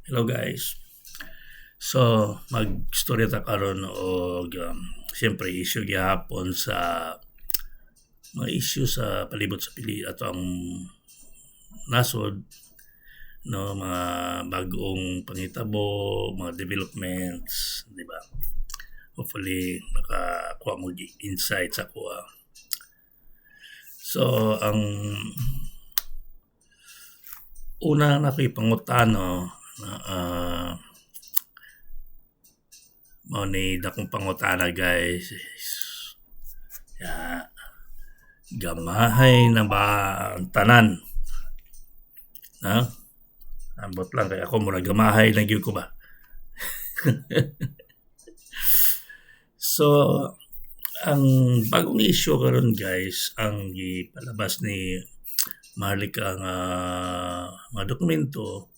Hello guys. So, mag-storya ta karon og siyempre issue gyapon sa mga issue sa palibot sa pili ato ang nasod no mga bag-ong panghitabo, mga developments, di ba? Hopefully nakakuha mo insights ako. So, ang una na ko'y pangutano na mao ni dakong pangutana guys. Ya, gamahay na ba ang tanan? Na? Ambot lang kaya ako mura gamahay na gyud ko ba. So, ang bagong issue karon guys, ang gipalabas ni Marlica nga mga dokumento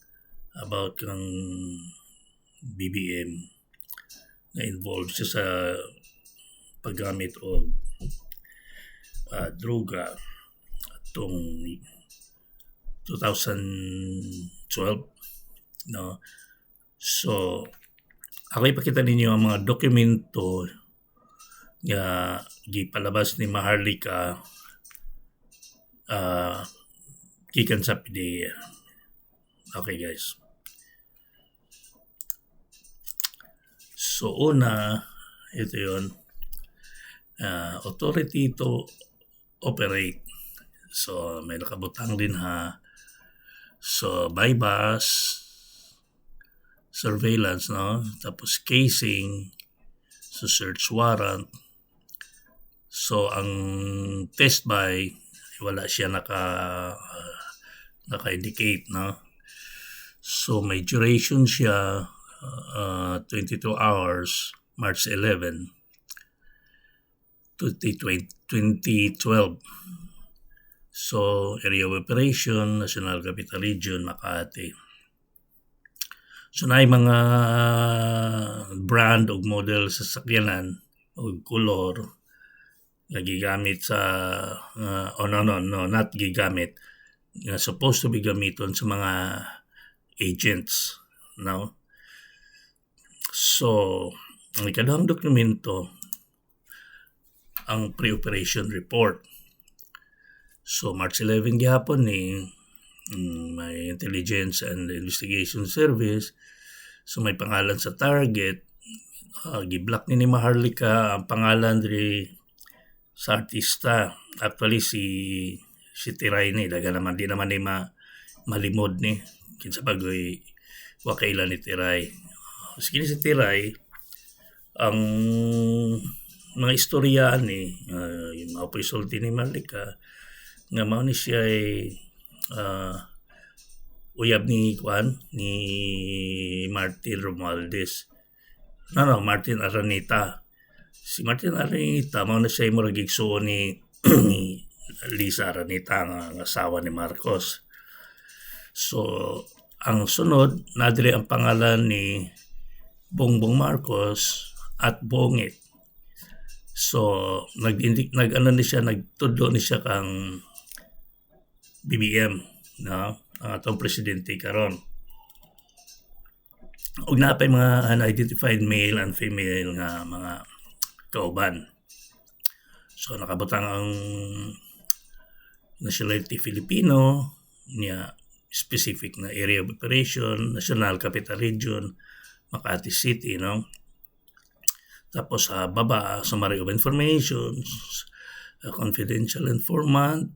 about kang BBM na involved siya sa paggamit o droga atong 2012 no. So ako ipakita ninyo ang mga dokumento nga gipalabas ni Maharlika gikan sa PDEA. Okay guys. So una, ito yun, authority to operate. So may nakabutang din ha. So bypass, surveillance, no? Tapos casing, so search warrant. So ang test by, wala siya naka-indicate, no? So may duration siya 22 hours, March 11, 2012. So, area of operation, National Capital Region, Makati. So, na mga brand o model sa sakyanan o color na gigamit sa, not gigamit, supposed to be gamiton sa mga agents, no? So, ang ikadahang dokumento, ang pre-operation report. So, March 11 gihapon ni may Intelligence and Investigation Service. So, may pangalan sa target. Giblock ni Maharlika ang pangalan diri sa artista. Actually, si Tiray ni. Daga naman, di naman ni malimod ni. Kinsa bagoy, wakailan ni Tiray. Sige si Tiray, ang mga istorya ni yung mga paisulti ni Maharlika nga mao ni siya ay uyab ni Martin Romualdez. Martin Araneta. Si Martin Araneta mao na siya murag igsuon ni Lisa Araneta nga asawa ni Marcos. So ang sunod nadiri ang pangalan ni Bongbong Marcos at Bongit. So nagtudlo ni siya kang BBM, no? Ang atong presidente karon. Ug napay mga unidentified male and female nga mga kauban. So nakabutang ang nationality Filipino niya, specific na area of operation, National Capital Region, Makati City, no? Tapos sa baba, summary of information, a confidential informant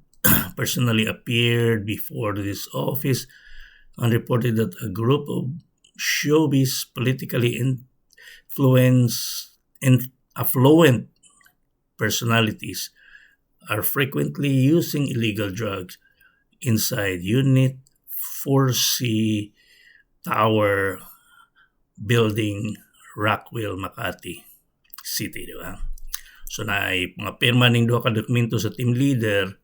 personally appeared before this office and reported that a group of showbiz politically affluent personalities are frequently using illegal drugs inside Unit 4C Tower Building, Rockwell, Makati City, di ba? So na mga pirma ning duha ka dokumento sa team leader,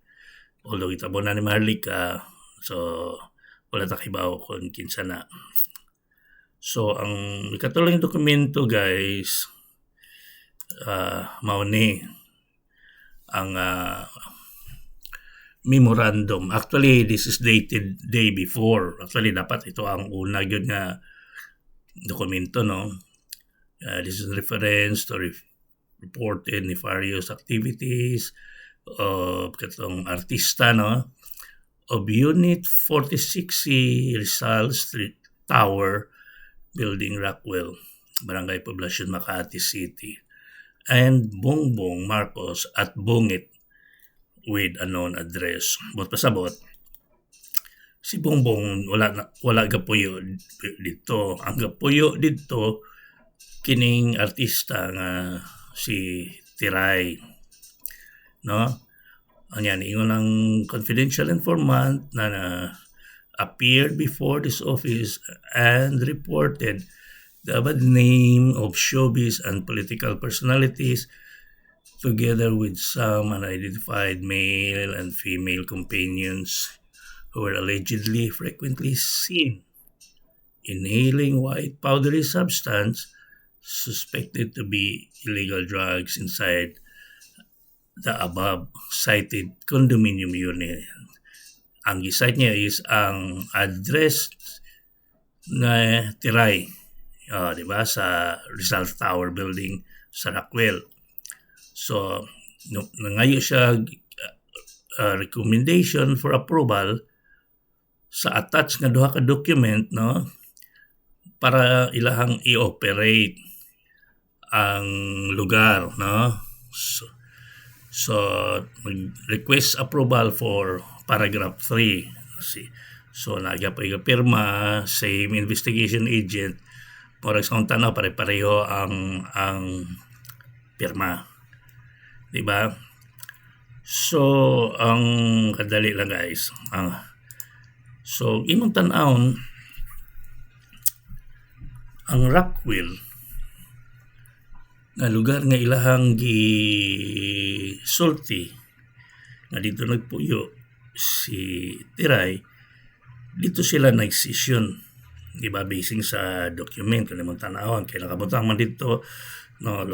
although itabo na ni Maharlika, so wala ta kibaw kung kinsa na. So ang ikatulang dokumento guys, mao ni ang memorandum. Actually, this is dated day before. Actually, dapat ito ang una yun nga dokumento, no? This is reference to reported nefarious activities of katong artista, no? Of Unit 46C Rizal Street Tower Building, Rockwell, Barangay Poblacion, Makati City, and Bongbong Marcos at Bungit with unknown address. But pasabot, si Bongbong wala gapuyo dito. Ang gapuyo dito kining artista nga si Tiray, no? Ang ingon ang confidential informant na appeared before this office and reported the bad name of showbiz and political personalities together with some unidentified male and female companions who were allegedly frequently seen inhaling white powdery substance suspected to be illegal drugs inside the above cited condominium unit. Ang gisite niya is ang address na Tiray, di ba, sa Rizal Tower Building sa Rockwell. So, nangayo siya recommendation for approval sa attached nga duha ka document, no, para ilahang i-operate ang lugar, no. So request approval for paragraph 3. So nagapirma same investigation agent for example tanaw pare-pareho ang pirma, di ba? So ang kadali lang guys, so imong tan-awon ang Rockwell nga lugar nga ilahang gisulti nga dito nagpuyo si Tiray, dito sila nag-session, di ba, basing sa document kung imong tan-awon kay nakabutang man dito, no,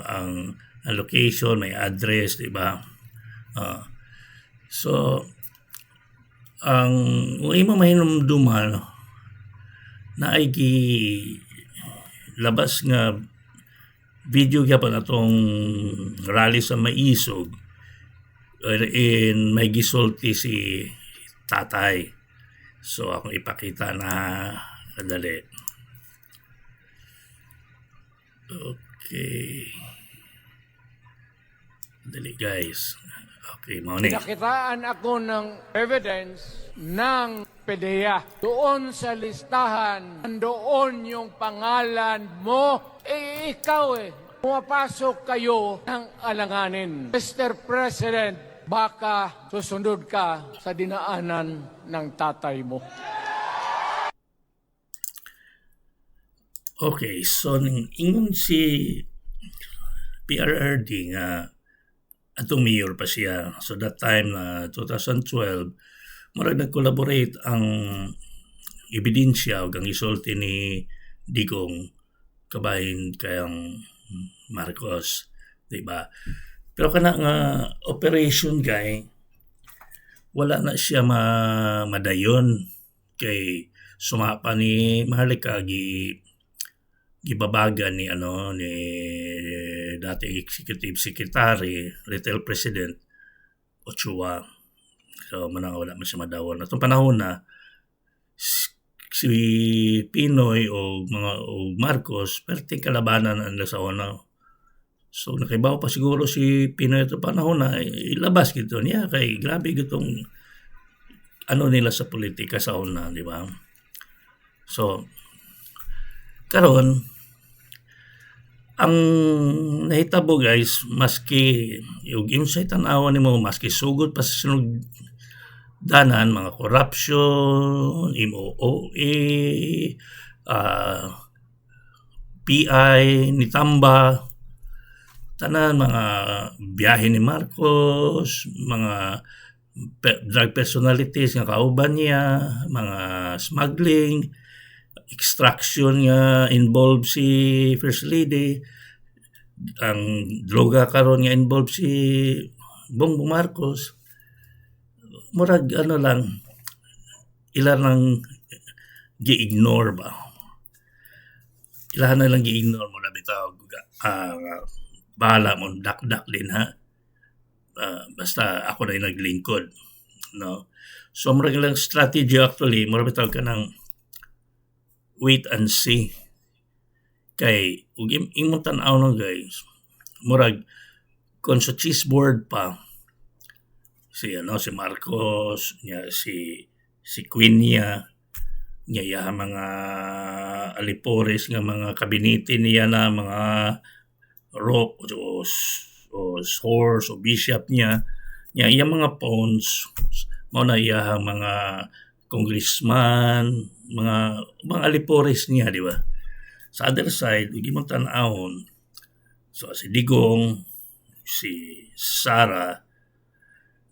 ang location, may address, di ba? So ang imo mahinumduman na ay labas nga video gyapon atong rally sa Maisog in may gisulti si tatay. So akong ipakita na kadali. Okay. Dali guys. Okay, mao ni. Nakitaan ako ng evidence ng PDEA. Doon sa listahan, doon yung pangalan mo. Ikaw pumapasok kayo ng alanganin. Mr. President, baka susunod ka sa dinaanan ng tatay mo. Okay, so ingon si PRRD nga atong mayor pa siya. So that time na 2012, murag nag-collaborate ang ebidensya o ang isulti ni Digong kabahin kayang Marcos, di ba? Pero kana nga operation guy, wala na siya madayon kay sumapa ni Maharlika gibabagan ni dating executive secretary, retail president Ochoa. So manang wala man siya madawon. Atong panahon na si Pinoy o Marcos perting kalabanan ang sa una. So nakaibaw pa siguro si Pinoy ito panahon na ilabas gito niya kay grabe gitong nila sa politika sa una, di ba? So karon ang nahitabo guys, maski yung sa tanawan nimo maski sugod pa sa sunod danan, mga corruption, MOOA, PI ni Tamba, tanan mga biyahe ni Marcos, mga drug personalities nga kauban niya, mga smuggling, extraction nga involved si First Lady, ang droga karon nga involved si Bongbong Marcos. Murag lang ilan lang gi-ignore ba. ilahan na lang gi-ignore mo na bitaw bahala mo dakdak din ha. Basta ako na yung naglingkod, no? So murag lang strategy actually, murag bitaw ka ng wait and see. Kay ug imong tan-aw no guys, murag kung sa chessboard pa si Marcos, si Quinnia, niya mga alipores nga mga kabinete niya na mga rock o horse o bishop niya iya mga pawns mao na iya mga congressman, mga alipores niya, di ba? Sa other side, ug imong tan-awon, so si Digong, si Sara,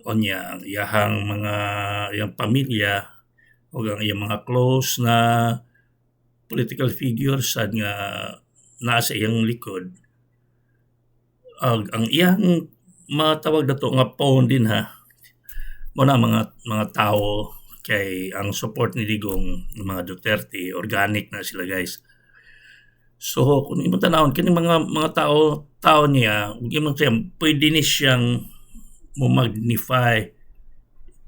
onya ang iyang pamilya o ang iyang mga close na political figures sad nga naa sa iyang likod. Ang iyang matawag dato nga pawn din ha. Mo na mga tao kay ang support ni Digong ng mga Duterte organic na sila guys. So kung imong tanawon kini mga tao niya, ug imong pwede ni siyang mo magnify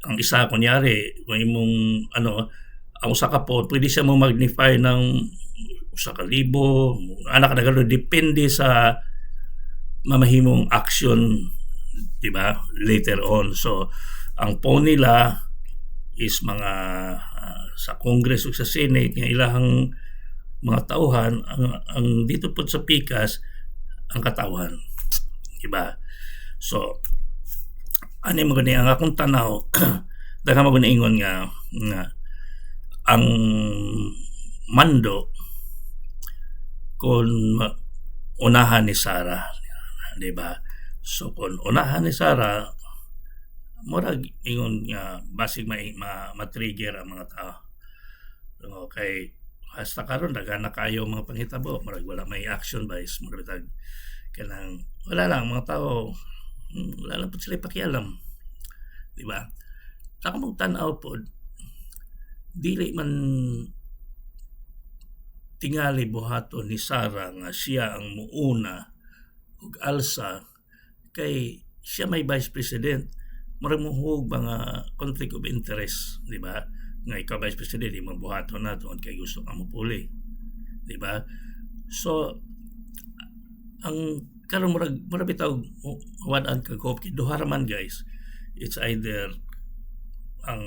ang isa kunyari kung imong ang usa ka po pwede siya mo magnify ng 1,000 anak na depende sa mamahimong action, di ba, later on. So ang phone nila is mga sa Congress o sa Senate nga ilahang mga tauhan ang dito po sa pikas ang katauhan, di ba? So ani mo gani ang akong tanaw daghan mo ingon nga ang mando kung unahan ni Sara, di ba? So kung unahan ni Sara, murag ingon nga basig ma-trigger ang mga tao. Okay, hasta karon daghan na kayo mga panghitabo, murag wala may action bias, murag kanang wala lang mga tao, wala lang po sila pakialam, di ba? Sa kamong tan-aw po, dili man tingali buhaton ni Sara nga siya ang muuna ug alsa kay siya may vice president, murag muhug mga conflict of interest, di ba? Nga ikaw vice president, imong buhaton na tungod kay gusto ka mo puli, di ba? So ang karon murag bitaw wad-an kag hope kay duha man guys, it's either ang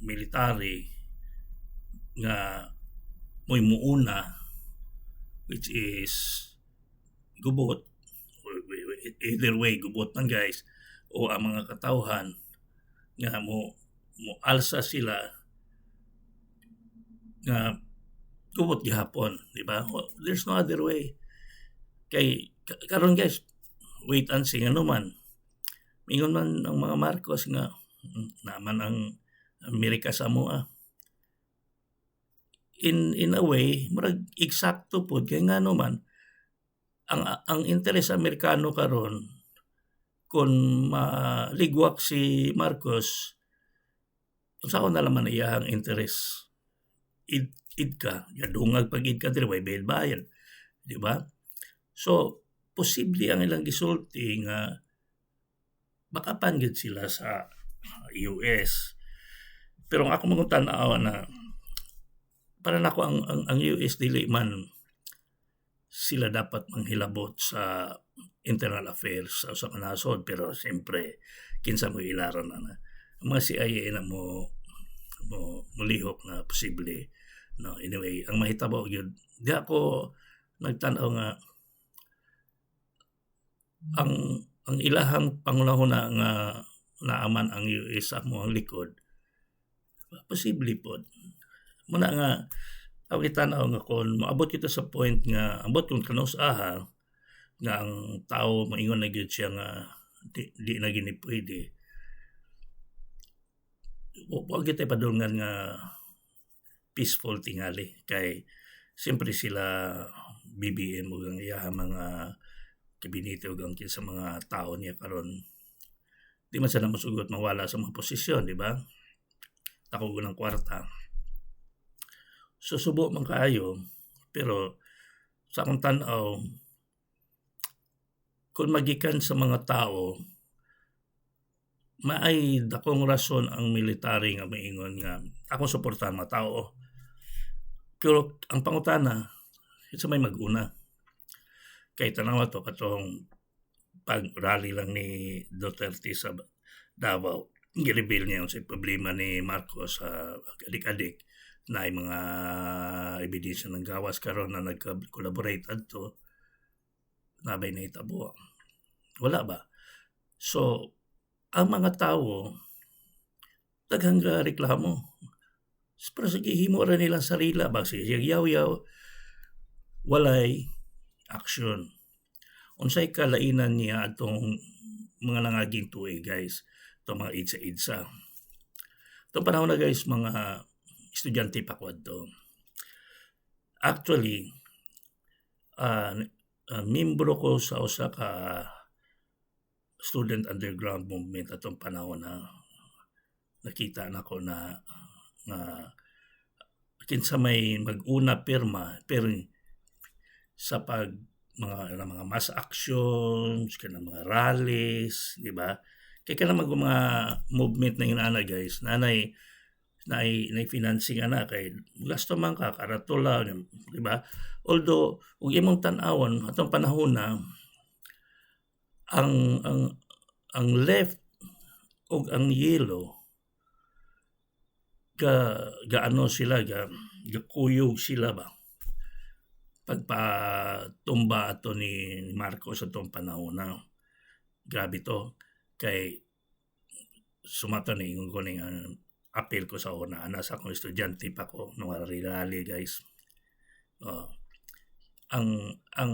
military nga mo'y muuna, which is gubot, either way gubot man guys, o ang mga katawhan nga mo alsa sila nga gubot gihapon, di ba? There's no other way. Kay karon guys, wait and see ano man. Mingon man ang mga Marcos nga naman ang Amerika sa moa. In a way, murag eksakto pod kay ngano man ang interes Amerikano karon kung maligwak si Marcos, unsa na laman iyang interes, id ka dungag pag id ka diri way bayad, di ba? So posible ang ilang gisulti nga makapan gid sila sa US. Pero ang ako mga tan-aw na para nako ang US dili man sila dapat manghilabot sa internal affairs sa kanasod, pero siyempre kinsa mo ilaron na ang mga CIA na mo mulihok na posible, no? Anyway, ang mahitabo gyud di ako nagtan-aw nga ang ilahang pangunahon nga naaman ang US sa mo ang likod, posible po muna nga ako kitanaw nga kung maabot kita sa point nga abot kung kanusaha nga ang tao maingon na gyud siya nga di na gini pwede, wag kita padulngan nga peaceful tingali kay siyempre sila BBM ug ang iyang mga kabinete ug ang sa mga tao niya karon di man sila masugot mawala sa mga posisyon, di ba? Takog ng kwarta. Susubo man kaayo, pero sa akong tan-aw, kung magikan sa mga tao, maay dakong rason ang military nga maingon nga akong suportahan mga tao. Pero ang pangutana, sa may mag-una. Kay tanawa to katong pag-rally lang ni Duterte sa Davao, gireveal niya yung sa problema ni Marcos sa adik-adik na ay mga ebidensya ng gawas karon na nag-collaborate adto nabay na itabo. Wala ba? So, ang mga tao daghang reklamo. Pero sige, himo ra nilang sarila ba sige yaw-yaw walay action. Unsay kalainan niya atong mga nangaging tuig guys, itong mga idsa-idsa. Itong panahon na guys, mga estudyante pa ko to. Actually, membro ko sa usa ka student underground movement atong panahon na nakita nako na kinsa may mag-una pirma pero sa pag mga mass actions, kanang mga rallies, di ba? Kaya kanang mga movement na inana guys, nanay financing ana kay gasto man ka karatula, di ba? Although ug imong tan-awon atong panahon na ang left ug ang yellow gaano sila kuyog sila ba pagpatumba ato ni Marcos sa itong panahon na grabe to kay sumato na yung kuning appeal ko sa una nasa akong estudyante pa ko nung rally guys. Ang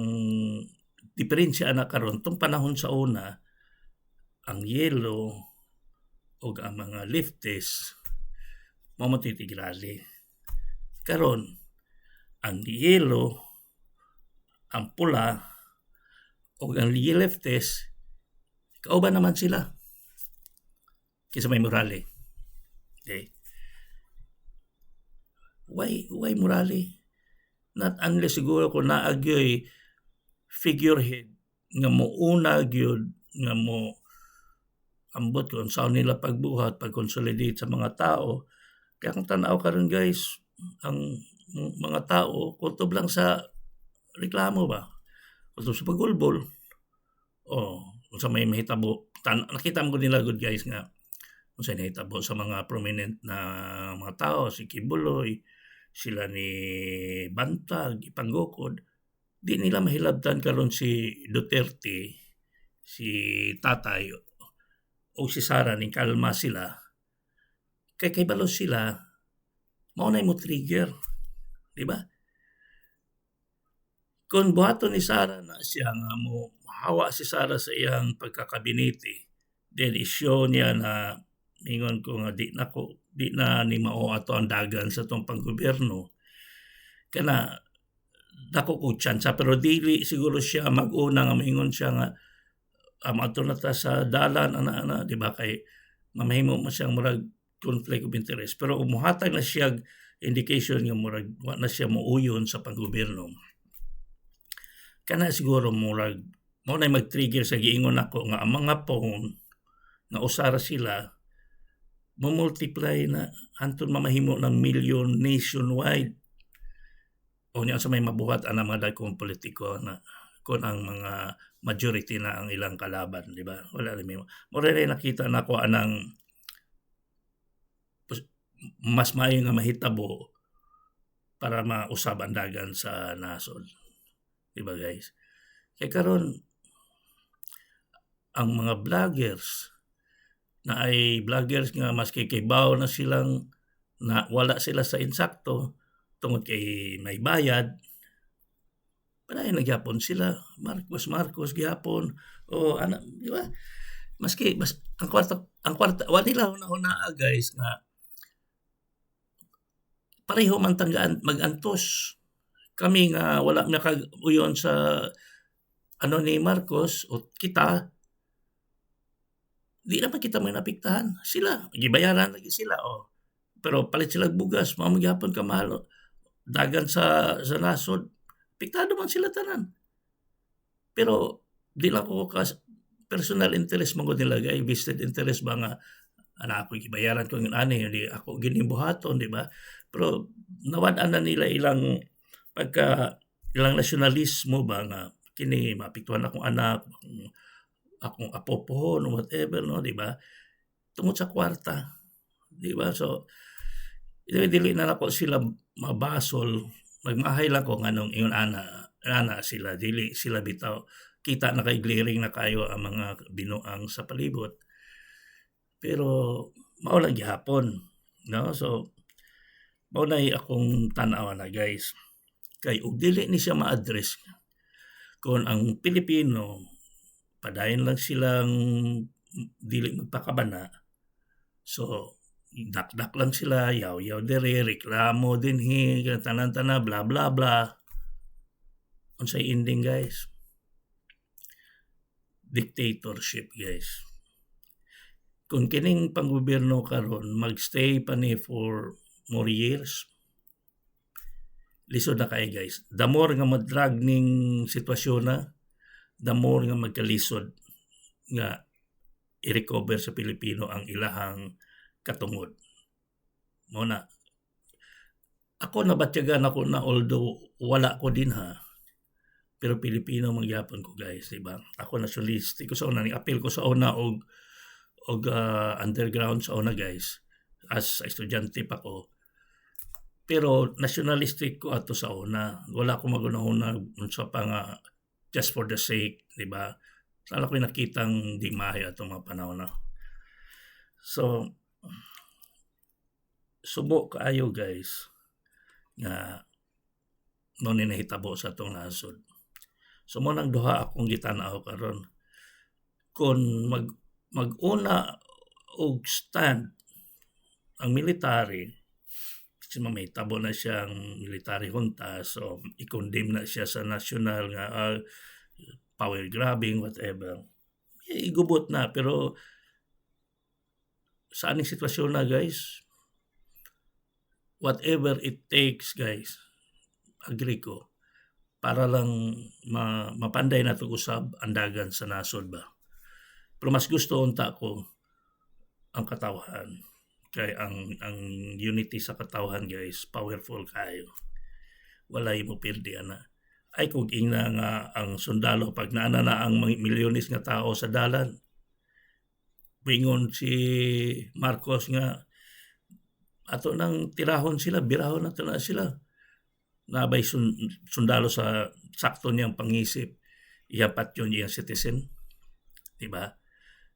diferensya na karon tong panahon sa una ang yellow o ang mga leftists mamatitigilali karon ang yellow ang pula o ang leftist kauban naman sila kaysa may morale. Okay. Why morale? Not unless siguro kung naagyoy figurehead nga mo una gyud nga mo ambot kung saan nila pagbuhat pag-consolidate sa mga tao. Kaya kung tanaw karon guys, ang mga tao kutob lang sa reklamo ba? Kutob sa pagulbol. Kung sa may mahitabo, nakita mo nila good guys nga kung sa nahitabo sa mga prominent na mga tao, si Kibuloy, sila ni Bantag, Ipanggokod, di nila mahilabtan karon si Duterte, si Tatay, o si Sara ning kalma sila. Kay balo sila, maunay mo trigger. Di ba? Kung buhaton ni Sara na siya nga mo hawa si Sara sa iyang pagkakabinete, then i-show niya na mingon ko nga di na ni mao ato ang dagan sa tong panggobyerno. Kana dako ko tsansa pero dili siguro siya mag-una nga mingon siya nga ato na ta sa dalan ana di ba kay mamahimo mo siyang murag conflict of interest pero umuhatag na siya indication nga murag wa na siya muuyon sa panggobyerno. Kana siguro murag mo na mag-trigger sa giingon ako nga ang mga phone nga usara sila mo-multiply na anton mamahimo ng milyon nationwide. O niya sa may mabuhat ang mga dagkong politiko na kung ang mga majority na ang ilang kalaban, di ba? Wala rin mo. Mura rin nakita na ko anang mas maayo nga mahitabo para mausab ang dagan sa nasod. Di ba guys? Kaya karon ang mga vloggers na ay vloggers nga maski kay baw na silang na wala sila sa insakto tungod kay may bayad panay nagyapon sila Marcos gyapon o ana di ba maski ang kwarta wa nila una guys nga pareho man tanggaan magantos kami nga wala makauyon sa ni Marcos o kita di naman kita may napiktahan. Sila, gibayaran lagi sila. Pero palit sila bugas, mga magyapon ka mahal. Dagan sa nasod. apektado man sila tanan. Pero di lang ko personal interest man ko nilagay, vested interest ba nga ana ako gibayaran ko yung ani, hindi ako ginibuhaton, di ba? Pero nawad-an na nila ilang ilang nasyonalismo ba nga kini maapektuhan akong anak, akong apo pohon or whatever, no, di ba? Tungod sa kwarta, di ba? So dili na nako sila mabasol, nagmahay lang ko nganong ingon ana sila, dili sila bitaw kita na kay glaring na kayo ang mga binuang sa palibot. Pero mao lang gihapon, no? So mao na akong tan-aw na, guys. Kay ug dili ni siya ma-address kung ang Pilipino padayon lang silang dili magpakabana. So dakdak lang sila, yaw-yaw dere, reklamo dinhi, tanan-tanan, bla bla bla. Unsay ending, guys? Dictatorship, guys. Kung kining panggobyerno karon magstay pa ni for more years, lisod na kay, guys. The more nga madrag ning sitwasyon na, the more nga magkalisod nga i-recover sa Pilipino ang ilahang katungod. Muna, ako nabatyagan ako na although wala ko din ha, pero Pilipino magyapon ko, guys, diba? Ako nationalistic ko sa una, ni-appeal ko sa una og underground sa una, guys, as estudyante pa ko. Pero nationalistic ko ato sa una. Wala ko magunahuna sa pa nga just for the sake, diba? Sala ko nakitang di mahay ato mga panahon na. So, subo kaayo, guys, nga noon ni nahitabo sa atong nasod. So mo nang duha akong gitanaw karon. Kung mag-una og stand ang military, kasi mahitabo na siyang military junta, so i-condemn na siya sa national nga power grabbing, whatever. Igubot na, pero sa aning sitwasyon na, guys, whatever it takes, guys, agree ko, para lang mapanday na ito usab andagan sa nasod ba. Pero mas gusto unta ko ang katawhan. Kay ang unity sa katawhan, guys, powerful kayo. Walay mo pirdi ana. Ay kung ina nga ang sundalo pag naana na ang milyones nga tao sa dalan. Bingon si Marcos nga ato nang tirahon sila, birahon nato na sila. Nabay sundalo sa sakto niyang pangisip, iyapat yun yung citizen, diba?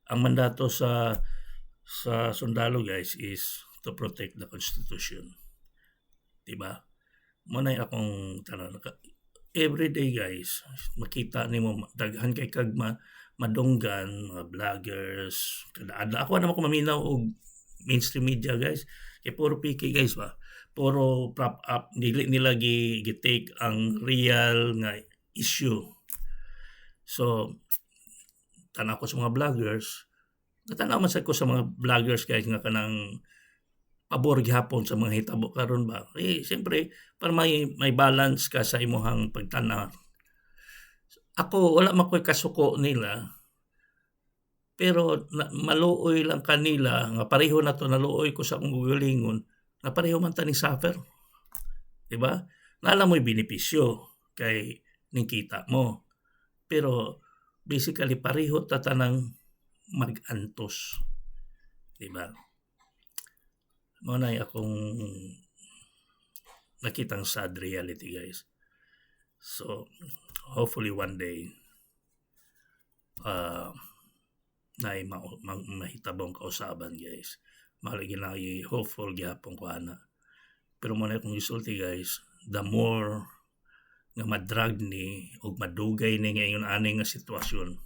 Ang mandato sa sundalo, guys, is to protect the Constitution, diba? Muna akong tanong, everyday, guys, makita nimo daghan kay kag madunggan mga vloggers kada ako naman ko maminaw og mainstream media, guys, kay puro piki, guys, ba, puro prop up, dili nila gi-take ang real nga issue. So tanaw ko sa mga vloggers, natanaw man sa ko sa mga vloggers, guys, nga kanang pabor gihapon sa mga hitabo karon ba. Siyempre para may balance ka sa imuhang pagtanaw. Ako wala man ko'y kasuko nila, pero maluoy lang kanila nga pareho na to, naluoy ko sa akong gugulingon na pareho man taning suffer, diba? Naalam mo'y benepisyo kay ning kita mo, pero basically pareho ta tanang mag-antos, diba? Mao na akong nakitang sad reality, guys. So hopefully one day na mahitabong kausaban, guys. Malagi na hopeful gyapon ko ana. Pero mo na akong isulti, guys, the more nga madrag ni o madugay ni ngayon ani nga sitwasyon,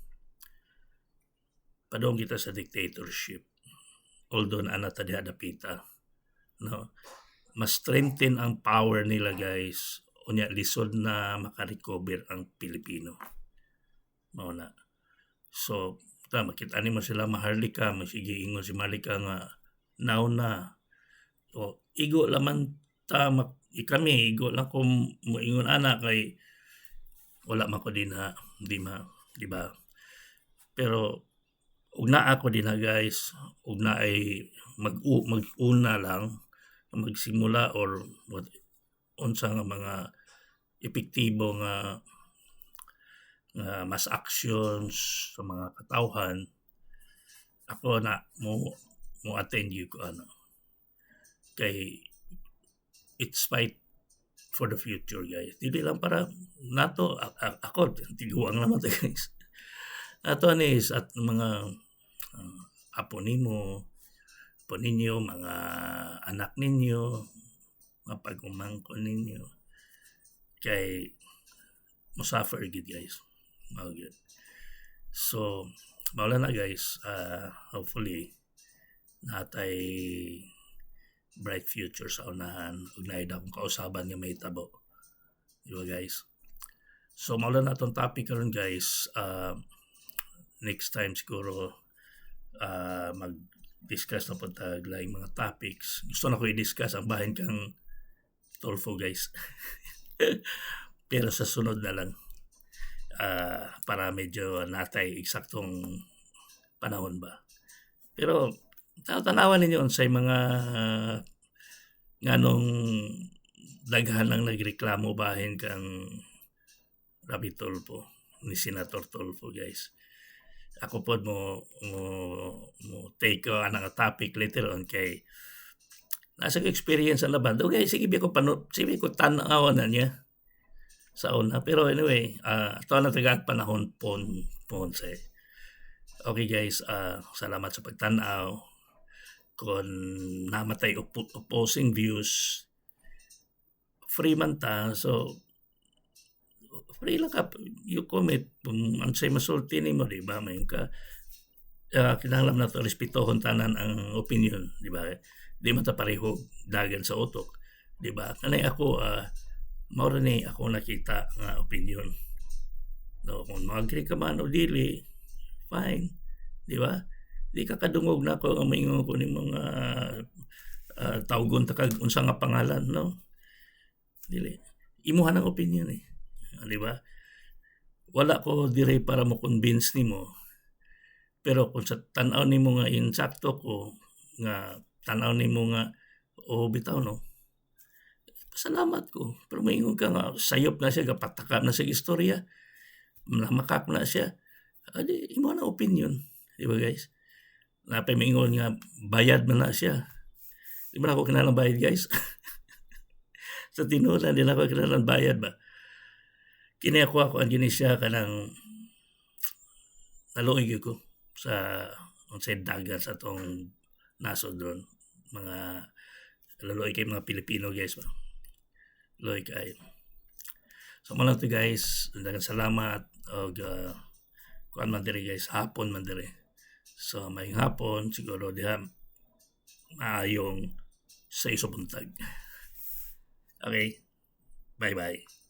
padong kita sa dictatorship. Although na ta diha dapita, no, mas strengthen ang power nila, guys, unya lisod na makarecover ang Pilipino. Mao na. So makita ni mo sila maharlika, masige ingon si Marlika nga now na. O igo laman ta kami igo lang ko moingon ana kay wala man ko din ha, di ba? Pero ug naa ko din ha guys, ug na ay mag-una lang, magsimula or what unsa nga mga epektibo nga mass actions sa mga katawhan, ako na mo attend you ko ano. Kay it's fight for the future guys. Dili lang para nato ako tiguang naman to guys. Ato anis at mga apo nimo, apo ninyo, mga anak ninyo, mga pagumangkon ninyo. Kay mo suffer gid guys. Mao gyud. So, mawala na guys. Hopefully natay bright future sa unahan ug naay akong kausaban nga may tabo. Di ba guys? So mawala na atong topic karon guys. Next time siguro mag-discuss na po tag laing mga topics. Gusto na ko i-discuss ang bahin kang Tulfo guys. Pero sa sunod na lang para medyo natay eksaktong panahon ba. Pero tanawan ninyo unsay mga nganong daghan lang nagreklamo bahin kang Rabi Tulfo ni Senator Tulfo guys. Ako po mo take anang topic later on kay nasa experience ang laban. Okay, sige ko tanawan na niya sa una. Pero anyway, ito na tagad panahon po say. Okay guys, salamat sa pagtanaw. Kung namatay opposing views, free man ta. So, free lang ka. You comment. Ang say masulti ni mo, di ba? May ka. Kinahanglan na to respetohon tanan ang opinion, di ba? Di man ta pareho dagan sa utok, di ba? Kanay ako, maura ni ako nakita nga opinion. No, kung mag-agree ka man o dili, fine, di ba? Di ka kadungog na ko ang maingon ko ni mga tawgon ta kag unsa nga pangalan, no? Dili. Imuha ng opinion eh. Di ba? Wala ko dire para mo convince nimo. Pero kung sa tan-aw nimo nga insakto ko nga tan-aw nimo nga bitaw no. Salamat ko. Pero maingon ka nga sayop na siya, gapataka na siya istorya. Makak na siya. Adi imo na opinion, di ba guys? Napay maingon nga bayad man na siya. Di ba ako kinalang bayad guys? Sa tinulan din ako kinalang bayad ba? Kini ako ang ginisya kanang naluoy ko sa unsay dagat sa tong nasod ron. Mga naluoy kay mga Pilipino guys ba. Luoy kay. So mo lang to guys, daghang salamat og kuan man diri guys, hapon man diri. So may hapon siguro diha maayong sa iso buntag. Okay. Bye-bye.